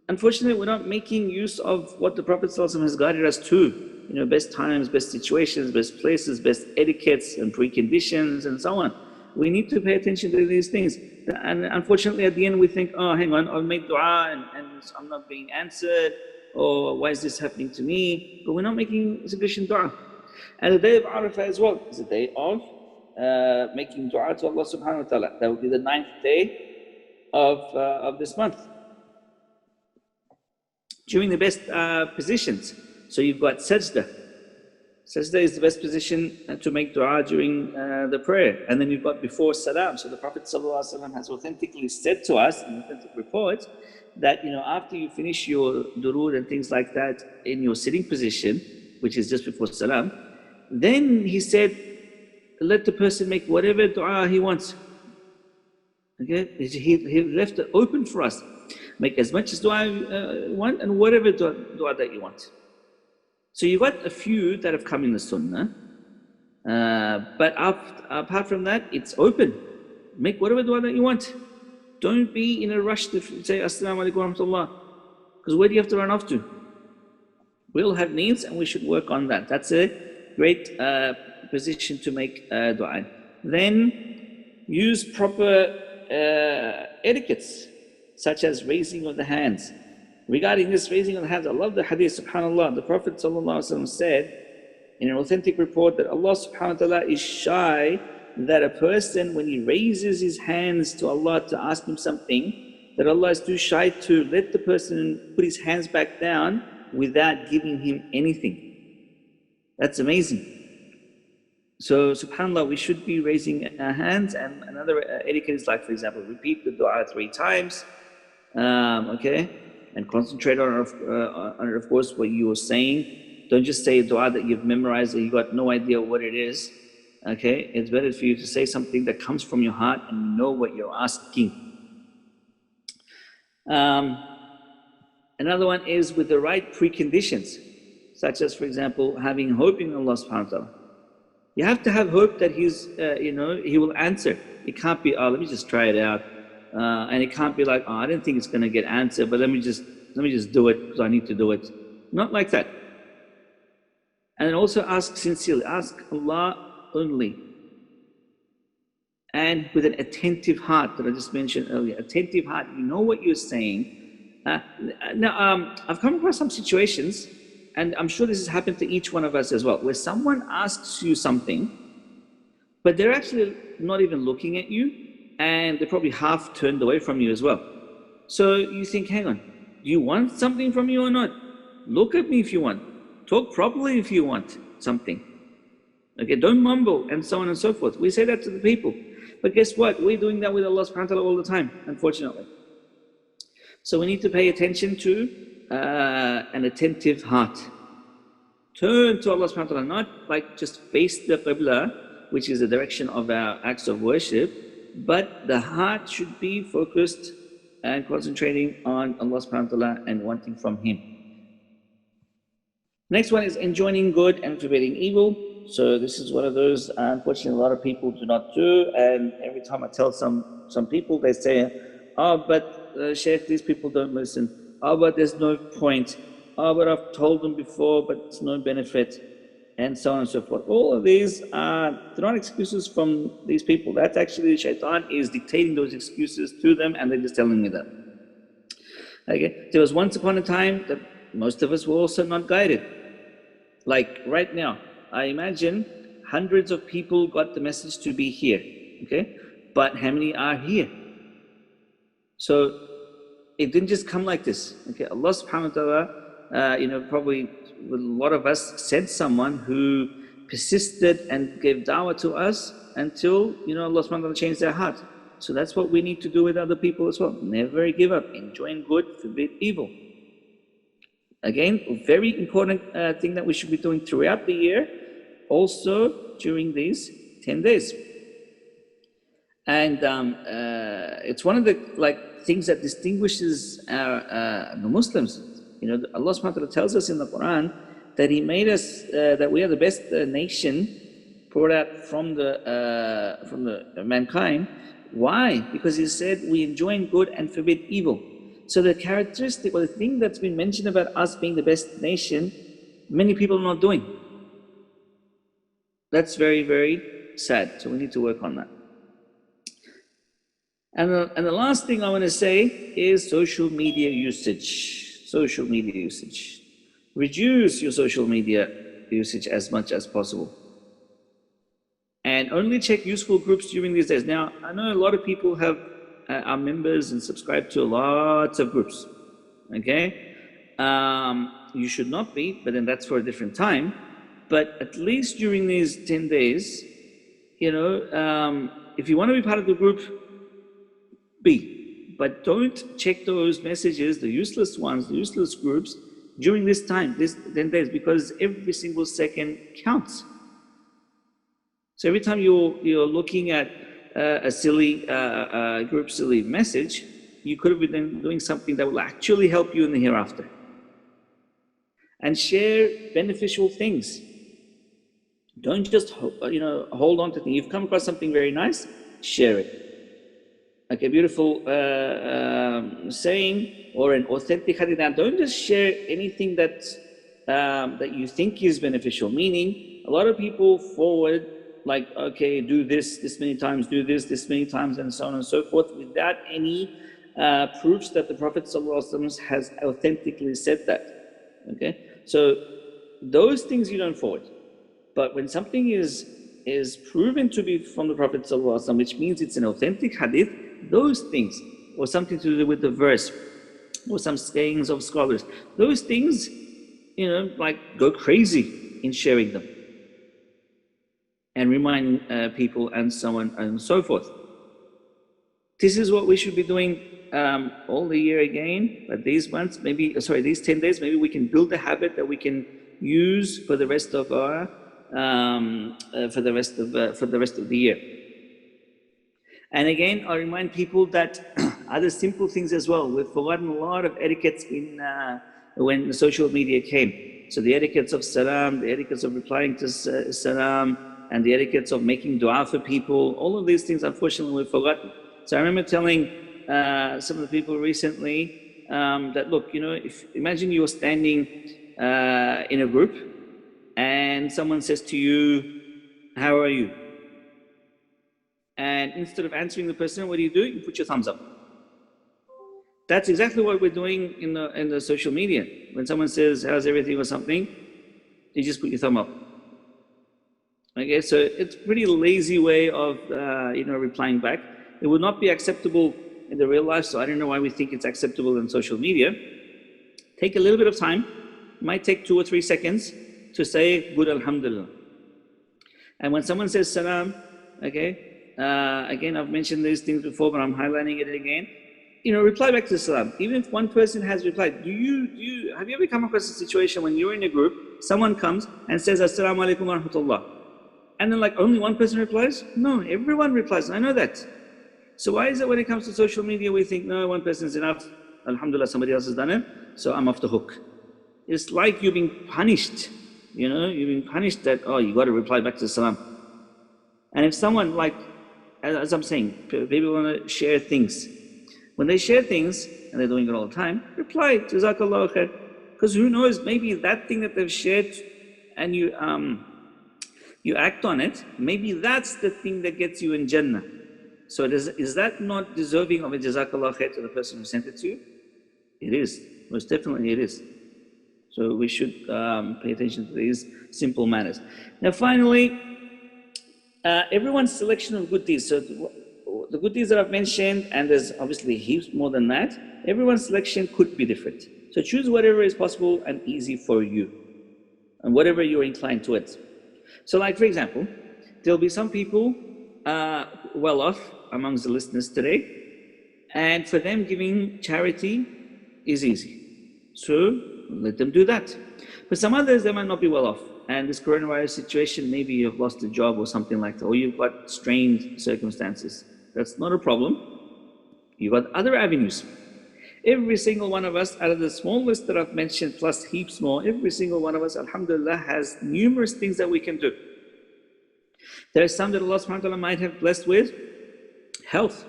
Unfortunately, we're not making use of what the Prophet ﷺ has guided us to. Best times, best situations, best places, best etiquettes and preconditions and so on. We need to pay attention to these things. And unfortunately, at the end, we think, oh, hang on, I'll make dua and I'm not being answered, or why is this happening to me? But we're not making sufficient dua. And the day of Arafah as well is a day of making dua to Allah subhanahu wa ta'ala. That will be the 9th day of this month. During the best positions. So you've got sajda. Sajda is the best position to make dua during the prayer. And then you've got before salam. So the Prophet ﷺ has authentically said to us in authentic reports that after you finish your durood and things like that in your sitting position, which is just before salam, then he said, let the person make whatever dua he wants. Okay, he left it open for us. Make as much as dua you want and whatever dua that you want. So you've got a few that have come in the sunnah, but apart from that, it's open. Make whatever dua that you want. Don't be in a rush to say Assalamu alaikum wa rahmatullah, because where do you have to run off to? We all have needs and we should work on that. That's a great position to make dua. Then use proper etiquettes, such as raising of the hands. Regarding this raising of the hands, I love the hadith, subhanAllah. The Prophet ﷺ said in an authentic report that Allah subhanahu wa ta'ala is shy that a person, when he raises his hands to Allah to ask him something, that Allah is too shy to let the person put his hands back down without giving him anything. That's amazing. So subhanAllah, we should be raising our hands. And another etiquette is like, for example, repeat the dua 3 times, okay? And concentrate on it, of course, what you were saying. Don't just say a dua that you've memorized and you got no idea what it is. Okay, it's better for you to say something that comes from your heart and you know what you're asking. Another one is with the right preconditions, such as, for example, having hope in Allah subhanahu wa ta'ala. You have to have hope that He will answer. It can't be, oh, let me just try it out. And it can't be like, oh, I don't think it's going to get answered, but let me just do it because I need to do it. Not like that. And then also ask sincerely. Ask Allah only. And with an attentive heart that I just mentioned earlier. Attentive heart, you know what you're saying. Now, I've come across some situations, and I'm sure this has happened to each one of us as well, where someone asks you something, but they're actually not even looking at you, and they're probably half turned away from you as well. So you think, hang on, do you want something from me or not? Look at me if you want. Talk properly if you want something. Okay, don't mumble and so on and so forth. We say that to the people. But guess what? We're doing that with Allah subhanahu wa ta'ala all the time, unfortunately. So we need to pay attention to an attentive heart. Turn to Allah subhanahu wa ta'ala, not like just face the Qibla, which is the direction of our acts of worship, but the heart should be focused and concentrating on Allah subhanahu wa ta'ala and wanting from Him. Next one is enjoining good and forbidding evil. So this is one of those, unfortunately, a lot of people do not do. And every time I tell some people, they say, oh, but Shaykh, these people don't listen. Oh, but there's no point. Oh, but I've told them before, but it's no benefit. And so on and so forth. All of these they're not excuses from these people. That's actually the shaitan is dictating those excuses to them, and they're just telling me that. Okay, there was once upon a time that most of us were also not guided. Like right now, I imagine hundreds of people got the message to be here, okay? But how many are here? So it didn't just come like this, okay? Allah subhanahu wa ta'ala, probably a lot of us sent someone who persisted and gave da'wah to us until, Allah subhanahu wa ta'ala changed their heart. So that's what we need to do with other people as well. Never give up. Enjoin good, forbid evil. Again, a very important thing that we should be doing throughout the year, also during these 10 days. And it's one of the things that distinguishes the Muslims. Allah subhanahu wa ta'ala tells us in the Quran that He made us, that we are the best nation poured out from the mankind. Why? Because He said we enjoin good and forbid evil. So the characteristic or the thing that's been mentioned about us being the best nation, many people are not doing. That's very, very sad. So we need to work on that. And the last thing I want to say is social media usage. Social media usage. Reduce your social media usage as much as possible. And only check useful groups during these days. Now, I know a lot of people are members and subscribe to lots of groups. Okay? You should not be, but then that's for a different time. But at least during these 10 days, if you want to be part of the group, be. But don't check those messages, the useless ones, the useless groups, during this time, this 10 days, because every single second counts. So every time you're looking at a silly group, silly message, you could have been doing something that will actually help you in the hereafter. And share beneficial things. Don't just hold on to things. You've come across something very nice, share it. Like a beautiful saying or an authentic hadith. Now, don't just share anything that you think is beneficial. Meaning, a lot of people forward okay, do this many times, do this many times, and so on and so forth, without any proofs that the Prophet ﷺ has authentically said that. Okay, so those things you don't forward. But when something is proven to be from the Prophet ﷺ, which means it's an authentic hadith, those things, or something to do with the verse, or some sayings of scholars, those things, go crazy in sharing them and remind people and so on and so forth. This is what we should be doing all the year again, but these months, these 10 days, maybe we can build a habit that we can use for the rest of our for the rest of the year. And again, I remind people that other simple things as well. We've forgotten a lot of etiquettes when social media came. So the etiquettes of salam, the etiquettes of replying to salam, and the etiquettes of making dua for people, all of these things, unfortunately, we've forgotten. So I remember telling some of the people recently that, look, imagine you're standing in a group and someone says to you, "How are you?" And instead of answering the person, what do? You put your thumbs up. That's exactly what we're doing in the social media. When someone says, "How's everything?" or something, you just put your thumb up. Okay, so it's a pretty lazy way of replying back. It would not be acceptable in the real life, so I don't know why we think it's acceptable in social media. Take a little bit of time. It might take 2 or 3 seconds to say good alhamdulillah. And when someone says salam, okay, again, I've mentioned these things before, but I'm highlighting it again. Reply back to salam. Even if one person has replied, have you ever come across a situation when you're in a group, someone comes and says assalamu alaikum wa rahmatullah, and then only one person replies? No, everyone replies. I know that. So why is it when it comes to social media we think, no, one person is enough, alhamdulillah, somebody else has done it, so I'm off the hook? It's like you've been punished. You've been punished that, you got to reply back to salam. And if someone, as I'm saying, people want to share things. When they share things, and they're doing it all the time, reply, Jazakallahu khair. Because who knows, maybe that thing that they've shared and you act on it, maybe that's the thing that gets you in Jannah. So is that not deserving of a Jazakallahu khair to the person who sent it to you? It is. Most definitely it is. So we should pay attention to these simple manners. Now finally, everyone's selection of good deeds. So the good deeds that I've mentioned, and there's obviously heaps more than that, everyone's selection could be different. So choose whatever is possible and easy for you, and whatever you're inclined towards. So like, for example, there'll be some people well off amongst the listeners today, and for them giving charity is easy. So let them do that. But some others, they might not be well off. And this coronavirus situation, maybe you've lost a job or something like that, or you've got strained circumstances. That's not a problem. You've got other avenues. Every single one of us, out of the small list that I've mentioned, plus heaps more, every single one of us, alhamdulillah, has numerous things that we can do. There are some that Allah subhanahu wa ta'ala might have blessed with health,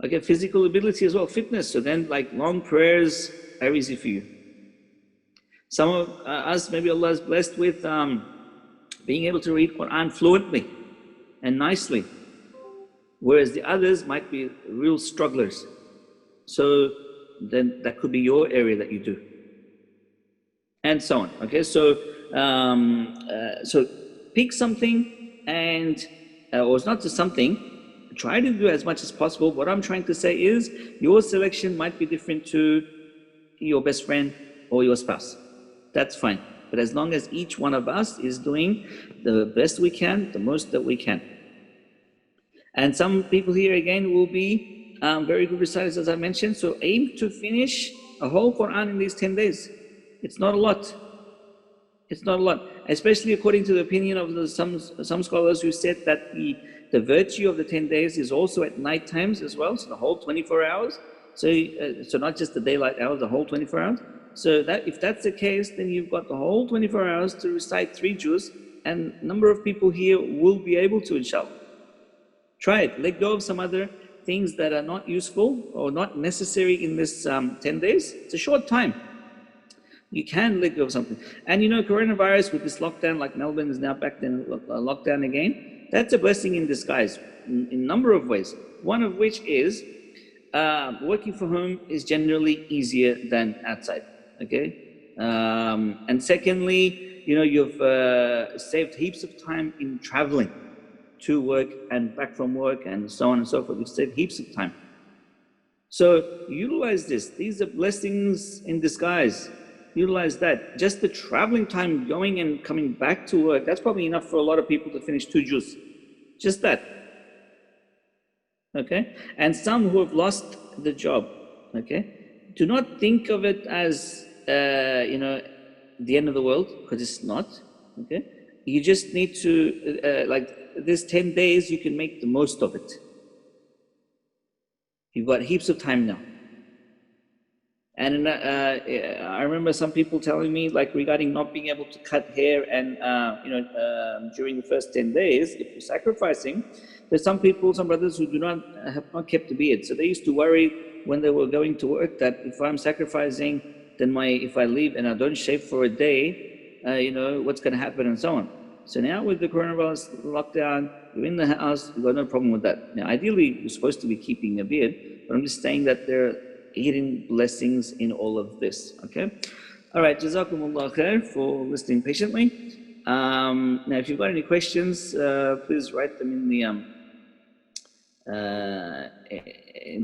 okay, physical ability as well, fitness. So then, like, long prayers are easy for you. Some of us, maybe Allah is blessed with being able to read Quran fluently and nicely, whereas the others might be real strugglers. So then that could be your area that you do, and so on. Okay, so pick something, and or it's not just something. Try to do as much as possible. What I'm trying to say is your selection might be different to your best friend or your spouse. That's fine. But as long as each one of us is doing the best we can, the most that we can. And some people here again will be very good reciters, as I mentioned. So aim to finish a whole Quran in these 10 days. It's not a lot. It's not a lot, especially according to the opinion of some scholars who said that the virtue of the 10 days is also at night times as well, so the whole 24 hours. So not just the daylight hours, the whole 24 hours. So that if that's the case, then you've got the whole 24 hours to recite 3 juz, and a number of people here will be able to, inshallah. Try it. Let go of some other things that are not useful or not necessary in this 10 days. It's a short time. You can let go of something. And you know, coronavirus with this lockdown, like Melbourne is now back in lockdown again, that's a blessing in disguise in a number of ways. One of which is working from home is generally easier than outside, okay? And secondly, you know, you've saved heaps of time in traveling to work and back from work and so on and so forth. You've saved heaps of time. So utilize this. These are blessings in disguise. Utilize that. Just the traveling time, going and coming back to work, that's probably enough for a lot of people to finish 2 juz. Just that. Okay? And some who have lost the job, okay? Do not think of it as, you know, the end of the world, because it's not, okay? You just need to, like, this 10 days, you can make the most of it. You've got heaps of time now. And I remember some people telling me, like, regarding not being able to cut hair and, you know, during the first 10 days, if you're sacrificing, there's some people, some brothers who have not kept a beard. So they used to worry when they were going to work that if I'm sacrificing, then if I leave and I don't shave for a day, you know, what's going to happen and so on. So now with the coronavirus lockdown, you're in the house, you've got no problem with that. Now, ideally, you're supposed to be keeping a beard, but I'm just saying that there are hidden blessings in all of this, okay? All right, Jazakumullah khair for listening patiently. Now, if you've got any questions, please write them in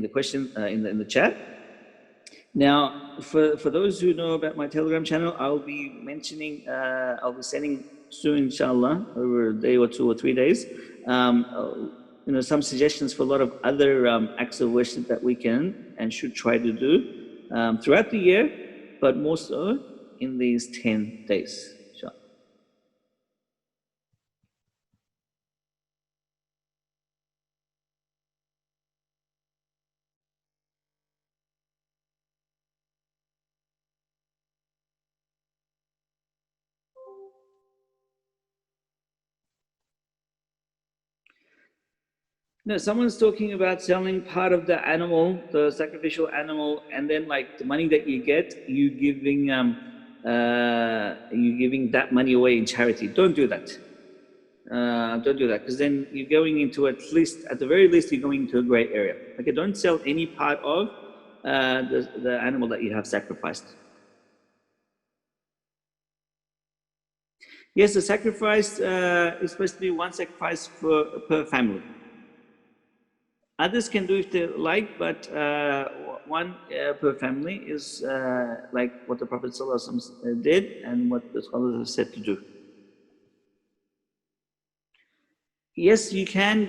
the chat. Now, for those who know about my Telegram channel, I'll be mentioning, I'll be sending soon, inshallah, over a day or 2 or 3 days, you know, some suggestions for a lot of other acts of worship that we can and should try to do throughout the year, but more so in these 10 days, inshallah. No, someone's talking about selling part of the animal, the sacrificial animal, and then like the money that you get, you giving that money away in charity. Don't do that. Don't do that, because then you're going into, at the very least, you're going into a gray area. Okay, don't sell any part of the animal that you have sacrificed. Yes, the sacrifice is supposed to be one sacrifice per family. Others can do if they like, but one per family is like what the Prophet ﷺ did and what the scholars have said to do. yes, you can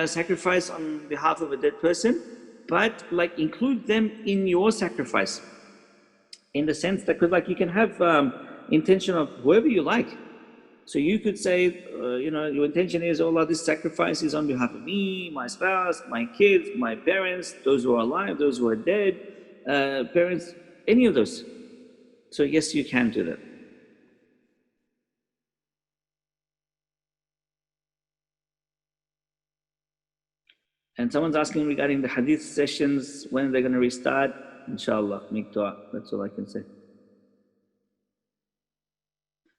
sacrifice on behalf of a dead person, but like include them in your sacrifice, in the sense that, because like you can have intention of whoever you like. So you could say, your intention is, oh Allah, this sacrifice is on behalf of me, my spouse, my kids, my parents, those who are alive, those who are dead, parents, any of those. So yes, you can do that. And someone's asking regarding the hadith sessions, when are they going to restart? Inshallah, make dua. That's all I can say.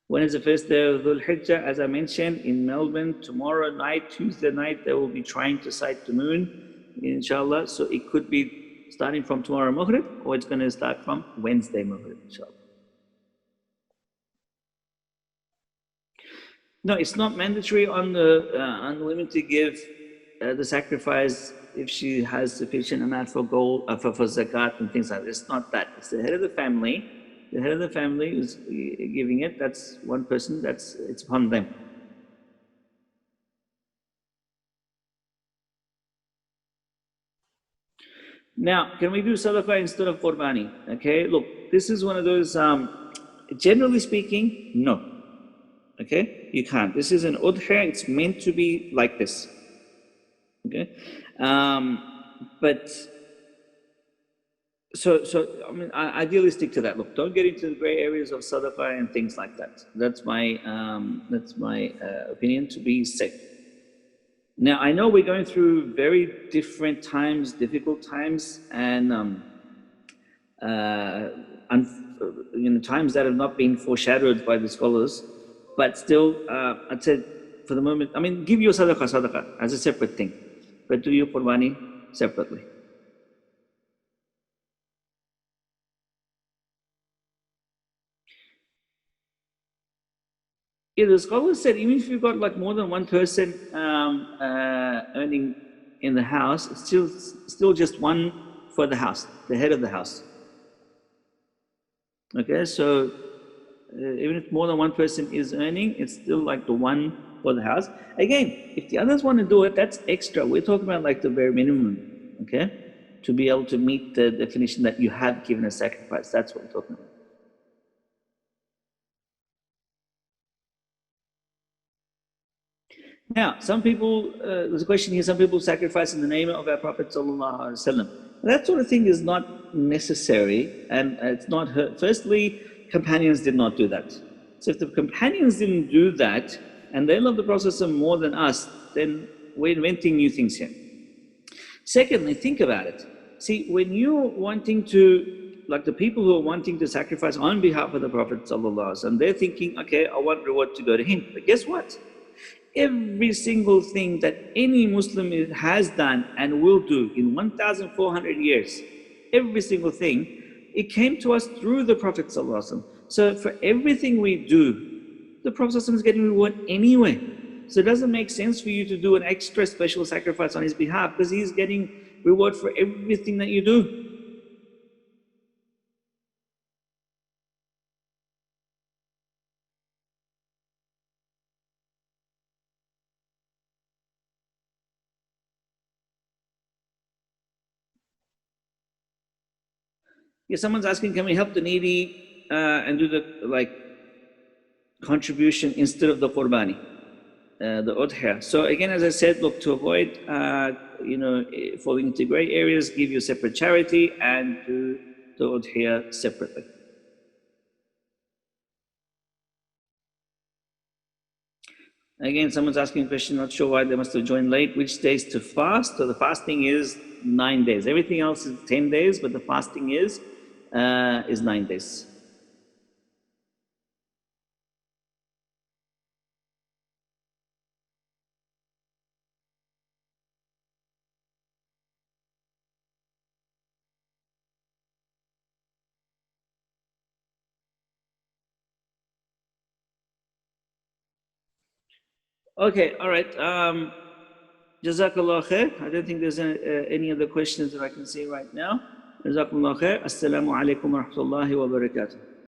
When is the first day of Dhul Hijjah? As I mentioned, in Melbourne, tomorrow night, Tuesday night, they will be trying to sight the moon, inshallah. So it could be starting from tomorrow Maghrib, or it's going to start from Wednesday Maghrib, inshallah. No, it's not mandatory on the women to give the sacrifice if she has sufficient amount for gold, for zakat and things like that. It's not that. It's the head of the family. The head of the family who's giving it. That's one person. It's upon them. Now, can we do sadaqah instead of qurbani? Okay, look, this is one of those. Generally speaking, no. Okay, you can't. This is an udhiyah. It's meant to be like this. Okay, but so I mean, ideally stick to that. Look, don't get into the gray areas of sadaqah and things like that. That's my opinion, to be safe. Now I know we're going through very different times, difficult times, and times that have not been foreshadowed by the scholars. But still, I'd say for the moment, I mean, give your sadaqah as a separate thing, but do your qurbani separately. Yeah, the scholars said even if you've got like more than one person earning in the house, it's still just one for the house, the head of the house. Okay, so even if more than one person is earning, it's still like the one for the house. Again, if the others want to do it, that's extra. We're talking about like the bare minimum, okay, to be able to meet the definition that you have given a sacrifice. That's what we're talking about. Now, some people, there's a question here, some people sacrifice in the name of our Prophet ﷺ. That sort of thing is not necessary, and it's not her. Firstly, companions did not do that. So if the companions didn't do that, and they love the Prophet more than us, then we're inventing new things here. Secondly, think about it. See, when you're wanting to, like the people who are wanting to sacrifice on behalf of the Prophet ﷺ, they're thinking, okay, I want reward to go to him. But guess what? Every single thing that any Muslim has done and will do in 1,400 years, every single thing, it came to us through the Prophet ﷺ. So for everything we do, the Prophet ﷺ is getting reward anyway. So it doesn't make sense for you to do an extra special sacrifice on his behalf, because he's getting reward for everything that you do. Yeah, someone's asking, can we help the needy and do the contribution instead of the qurbani, the udhiyah? So again, as I said, look, to avoid falling into grey areas, give you a separate charity and do the udhiyah separately. Again, someone's asking a question, not sure why they must have joined late. Which days to fast? So the fasting is 9 days. Everything else is 10 days, but the fasting is 9 days. Okay, all right. Jazakallah khair. I don't think there's any other questions that I can see right now. Jazakallah khair. Assalamu alaikum wa rahmatullahi wa barakatuh.